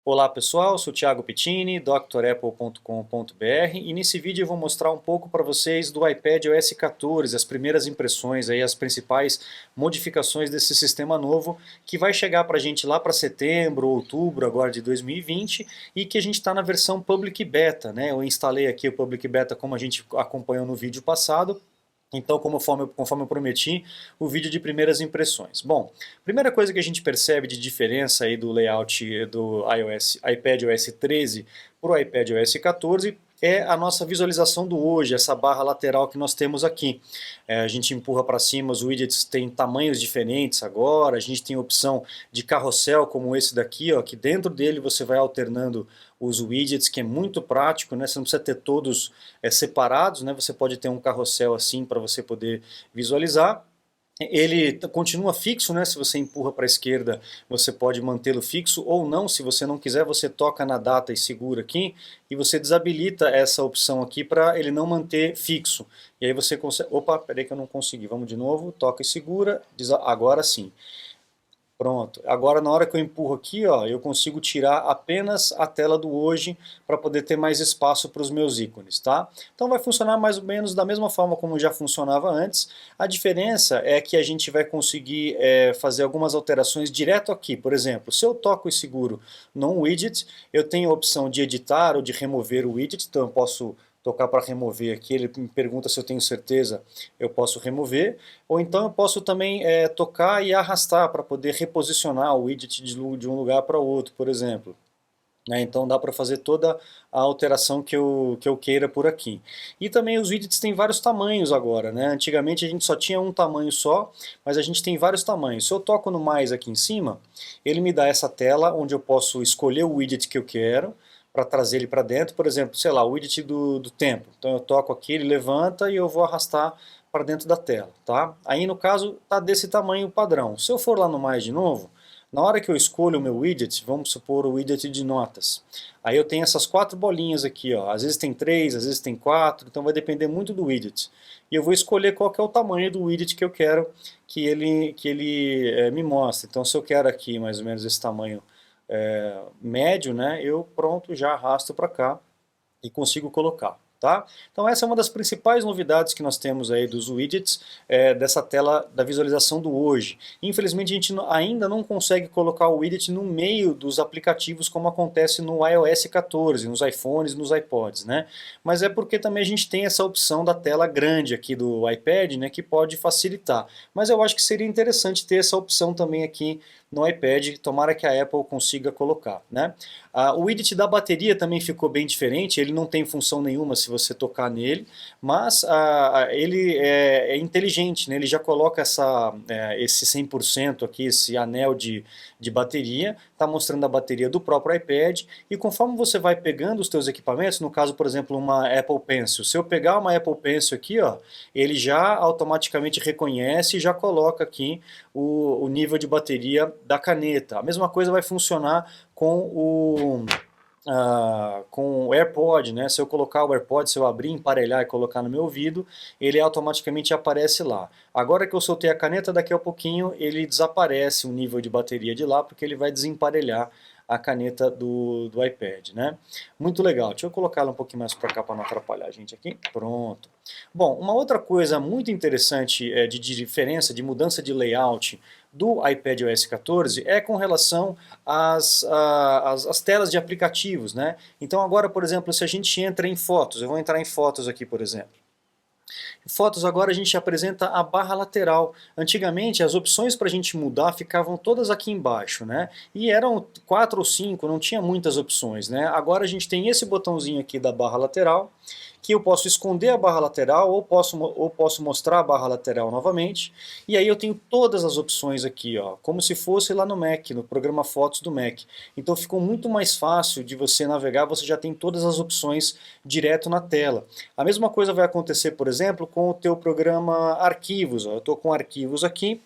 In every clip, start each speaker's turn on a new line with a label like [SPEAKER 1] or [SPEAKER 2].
[SPEAKER 1] Olá pessoal, sou Thiago Pittini, drapple.com.br e nesse vídeo eu vou mostrar um pouco para vocês do iPadOS 14, as primeiras impressões, aí, as principais modificações desse sistema novo que vai chegar para a gente lá para setembro, outubro agora de 2020 e que a gente está na versão Public Beta, né? Eu instalei aqui o Public Beta como a gente acompanhou no vídeo passado. Então, conforme eu prometi, o vídeo de primeiras impressões. Bom, primeira coisa que a gente percebe de diferença aí do layout do iPadOS 13 para o iPadOS 14 é a nossa visualização do hoje, essa barra lateral que nós temos aqui. A gente empurra para cima, os widgets têm tamanhos diferentes agora, a gente tem a opção de carrossel como esse daqui, ó, que dentro dele você vai alternando os widgets, que é muito prático, né? Você não precisa ter todos separados, né? Você pode ter um carrossel assim para você poder visualizar. Ele continua fixo, né? Se você empurra para a esquerda, você pode mantê-lo fixo ou não. Se você não quiser, você toca na data e segura aqui e você desabilita essa opção aqui para ele não manter fixo. E aí você consegue... Opa, peraí que eu não consegui. Vamos de novo, toca e segura, agora sim. Pronto. Agora na hora que eu empurro aqui, ó, eu consigo tirar apenas a tela do hoje para poder ter mais espaço para os meus ícones, tá? Então vai funcionar mais ou menos da mesma forma como já funcionava antes. A diferença é que a gente vai conseguir fazer algumas alterações direto aqui. Por exemplo, se eu toco e seguro num widget, eu tenho a opção de editar ou de remover o widget, então eu posso tocar para remover aqui, ele me pergunta se eu tenho certeza, eu posso remover, ou então eu posso também tocar e arrastar para poder reposicionar o widget de um lugar para outro, por exemplo. Então dá para fazer toda a alteração que eu queira por aqui. E também os widgets têm vários tamanhos agora, né? Antigamente a gente só tinha um tamanho só, mas a gente tem vários tamanhos. Se eu toco no mais aqui em cima, ele me dá essa tela onde eu posso escolher o widget que eu quero, para trazer ele para dentro, por exemplo, sei lá, o widget do tempo. Então eu toco aqui, ele levanta e eu vou arrastar para dentro da tela, tá? Aí no caso tá desse tamanho padrão. Se eu for lá no mais de novo, na hora que eu escolho o meu widget, vamos supor o widget de notas, aí eu tenho essas quatro bolinhas aqui, ó. Às vezes tem três, às vezes tem quatro, então vai depender muito do widget. E eu vou escolher qual que é o tamanho do widget que eu quero que ele me mostre. Então se eu quero aqui mais ou menos esse tamanho médio, né, eu pronto, já arrasto para cá e consigo colocar. Tá? Então essa é uma das principais novidades que nós temos aí dos widgets, dessa tela da visualização do hoje. Infelizmente a gente ainda não consegue colocar o widget no meio dos aplicativos como acontece no iOS 14, nos iPhones, nos iPods, né? Mas é porque também a gente tem essa opção da tela grande aqui do iPad, né, que pode facilitar. Mas eu acho que seria interessante ter essa opção também aqui no iPad, tomara que a Apple consiga colocar, né? O widget da bateria também ficou bem diferente, ele não tem função nenhuma se você tocar nele, mas ele é inteligente, né? Ele já coloca esse 100% aqui, esse anel de bateria, está mostrando a bateria do próprio iPad, e conforme você vai pegando os teus equipamentos, no caso, por exemplo, uma Apple Pencil, se eu pegar uma Apple Pencil aqui, ó, ele já automaticamente reconhece e já coloca aqui o nível de bateria da caneta. A mesma coisa vai funcionar com o AirPod, né? Se eu colocar o AirPod, se eu abrir, emparelhar e colocar no meu ouvido, ele automaticamente aparece lá. Agora que eu soltei a caneta, daqui a pouquinho ele desaparece o nível de bateria de lá, porque ele vai desemparelhar a caneta do iPad, né? Muito legal. Deixa eu colocar ela um pouquinho mais para cá para não atrapalhar a gente aqui. Pronto. Bom, uma outra coisa muito interessante de diferença, de mudança de layout do iPadOS 14 é com relação às telas de aplicativos, né? Então agora, por exemplo, se a gente entra em fotos, eu vou entrar em fotos aqui, por exemplo. Fotos agora a gente apresenta a barra lateral. Antigamente as opções para a gente mudar ficavam todas aqui embaixo, né? E eram 4 ou 5, não tinha muitas opções, né? Agora a gente tem esse botãozinho aqui da barra lateral, que eu posso esconder a barra lateral ou posso mostrar a barra lateral novamente. E aí eu tenho todas as opções aqui, ó, como se fosse lá no Mac, no programa Fotos do Mac. Então ficou muito mais fácil de você navegar, você já tem todas as opções direto na tela. A mesma coisa vai acontecer, por exemplo, com o teu programa Arquivos. Ó. Eu estou com Arquivos aqui.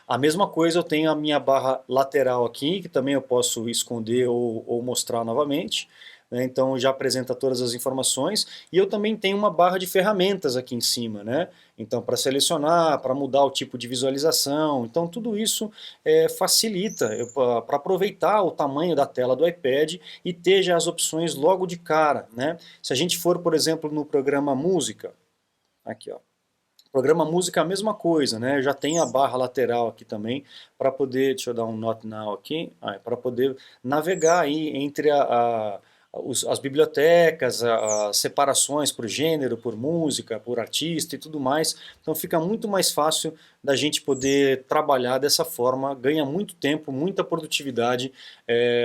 [SPEAKER 1] A mesma coisa eu tenho a minha barra lateral aqui, que também eu posso esconder ou mostrar novamente. né? Então já apresenta todas as informações, e eu também tenho uma barra de ferramentas aqui em cima, né? Então para selecionar, para mudar o tipo de visualização, então tudo isso facilita para aproveitar o tamanho da tela do iPad e ter já as opções logo de cara, né? Se a gente for, por exemplo, no programa Música, aqui ó, programa Música é a mesma coisa, né? Já tem a barra lateral aqui também para poder, deixa eu dar um Not Now aqui, para poder navegar aí entre as bibliotecas, as separações por gênero, por música, por artista e tudo mais. Então fica muito mais fácil da gente poder trabalhar dessa forma, ganha muito tempo, muita produtividade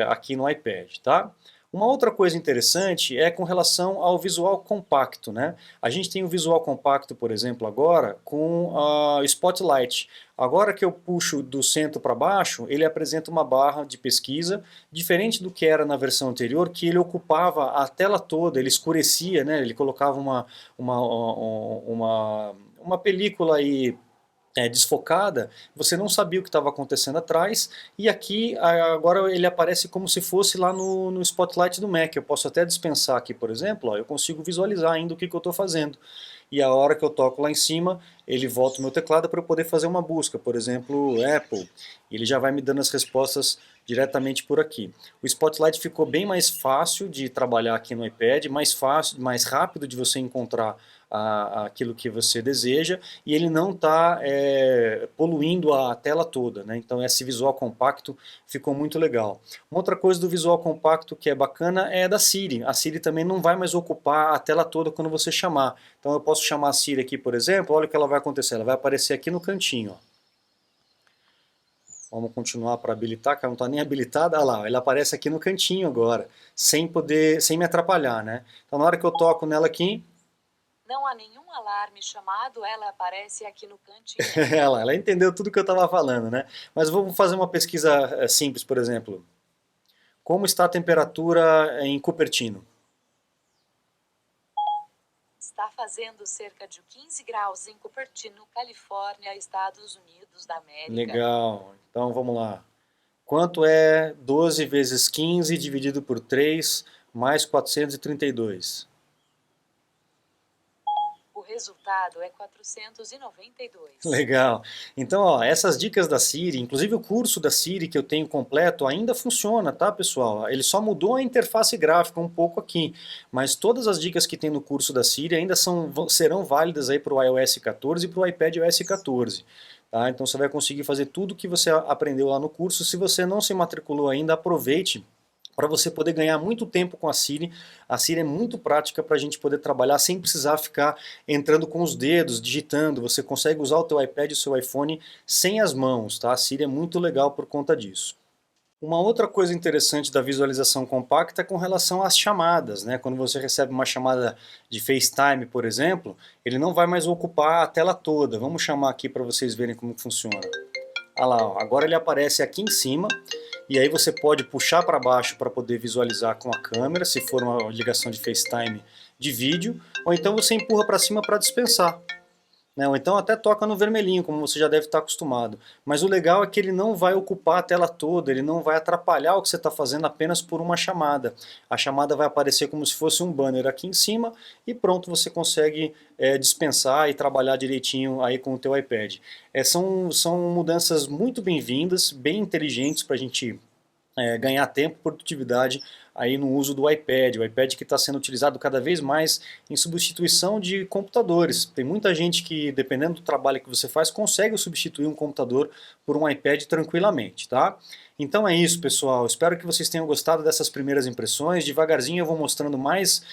[SPEAKER 1] aqui no iPad, tá? Uma outra coisa interessante é com relação ao visual compacto, né? A gente tem o visual compacto, por exemplo, agora com a Spotlight. Agora que eu puxo do centro para baixo, ele apresenta uma barra de pesquisa, diferente do que era na versão anterior, que ele ocupava a tela toda, ele escurecia, né? Ele colocava uma película aí desfocada, você não sabia o que estava acontecendo atrás, e aqui agora ele aparece como se fosse lá no Spotlight do Mac. Eu posso até dispensar aqui, por exemplo, ó, eu consigo visualizar ainda o que eu estou fazendo. E a hora que eu toco lá em cima, ele volta o meu teclado para eu poder fazer uma busca, por exemplo, Apple. Ele já vai me dando as respostas diretamente por aqui. O Spotlight ficou bem mais fácil de trabalhar aqui no iPad, mais fácil, mais rápido de você encontrar aquilo que você deseja, e ele não está poluindo a tela toda, né? Então esse visual compacto ficou muito legal. Uma outra coisa do visual compacto que é bacana é da Siri. A Siri também não vai mais ocupar a tela toda quando você chamar. Então eu posso chamar a Siri aqui, por exemplo, olha o que ela vai acontecer, ela vai aparecer aqui no cantinho, ó. Vamos continuar para habilitar, que ela não está nem habilitada. Olha lá, ela aparece aqui no cantinho agora, sem me atrapalhar, né? Então na hora que eu toco nela aqui,
[SPEAKER 2] não há nenhum alarme chamado, ela aparece aqui no cantinho.
[SPEAKER 1] ela entendeu tudo que eu estava falando, né? Mas vamos fazer uma pesquisa simples, por exemplo. Como está a temperatura em Cupertino?
[SPEAKER 2] Está fazendo cerca de 15 graus em Cupertino, Califórnia, Estados Unidos da América.
[SPEAKER 1] Legal, então vamos lá. Quanto é 12 vezes 15 dividido por 3 mais 432?
[SPEAKER 2] O resultado é 492.
[SPEAKER 1] Legal. Então, ó, essas dicas da Siri, inclusive o curso da Siri que eu tenho completo, ainda funciona, tá, pessoal? Ele só mudou a interface gráfica um pouco aqui, mas todas as dicas que tem no curso da Siri ainda serão válidas aí para o iOS 14 e para o iPadOS 14. Tá? Então você vai conseguir fazer tudo que você aprendeu lá no curso. Se você não se matriculou ainda, aproveite para você poder ganhar muito tempo com a Siri. A Siri é muito prática para a gente poder trabalhar sem precisar ficar entrando com os dedos, digitando. Você consegue usar o teu iPad e o seu iPhone sem as mãos, tá? A Siri é muito legal por conta disso. Uma outra coisa interessante da visualização compacta é com relação às chamadas, né? Quando você recebe uma chamada de FaceTime, por exemplo, ele não vai mais ocupar a tela toda. Vamos chamar aqui para vocês verem como funciona. Olha lá, ó. Agora ele aparece aqui em cima, e aí você pode puxar para baixo para poder visualizar com a câmera, se for uma ligação de FaceTime de vídeo, ou então você empurra para cima para dispensar. Né? Ou então até toca no vermelhinho, como você já deve estar acostumado. Mas o legal é que ele não vai ocupar a tela toda, ele não vai atrapalhar o que você está fazendo apenas por uma chamada. A chamada vai aparecer como se fosse um banner aqui em cima e pronto, você consegue dispensar e trabalhar direitinho aí com o teu iPad. São mudanças muito bem-vindas, bem inteligentes para a gente ganhar tempo e produtividade aí no uso do iPad. O iPad que está sendo utilizado cada vez mais em substituição de computadores. Tem muita gente que, dependendo do trabalho que você faz, consegue substituir um computador por um iPad tranquilamente, tá? Então é isso, pessoal. Espero que vocês tenham gostado dessas primeiras impressões. Devagarzinho eu vou mostrando mais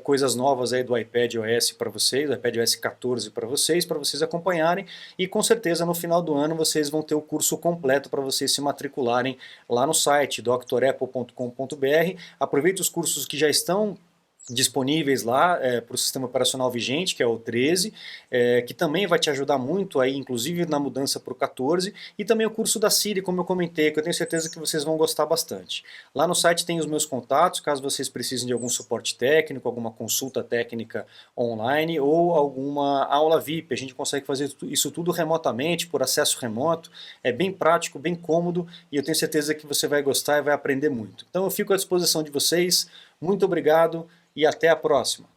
[SPEAKER 1] coisas novas aí do iPad OS para vocês, do iPad OS 14 para vocês acompanharem. E com certeza no final do ano vocês vão ter o curso completo para vocês se matricularem lá no site drapple.com.br. Aproveite os cursos que já estão disponíveis lá para o sistema operacional vigente, que é o 13, que também vai te ajudar muito aí, inclusive na mudança para o 14, e também o curso da Siri, como eu comentei, que eu tenho certeza que vocês vão gostar bastante. Lá no site tem os meus contatos, caso vocês precisem de algum suporte técnico, alguma consulta técnica online ou alguma aula VIP. A gente consegue fazer isso tudo remotamente, por acesso remoto, é bem prático, bem cômodo, e eu tenho certeza que você vai gostar e vai aprender muito. Então eu fico à disposição de vocês. Muito obrigado e até a próxima.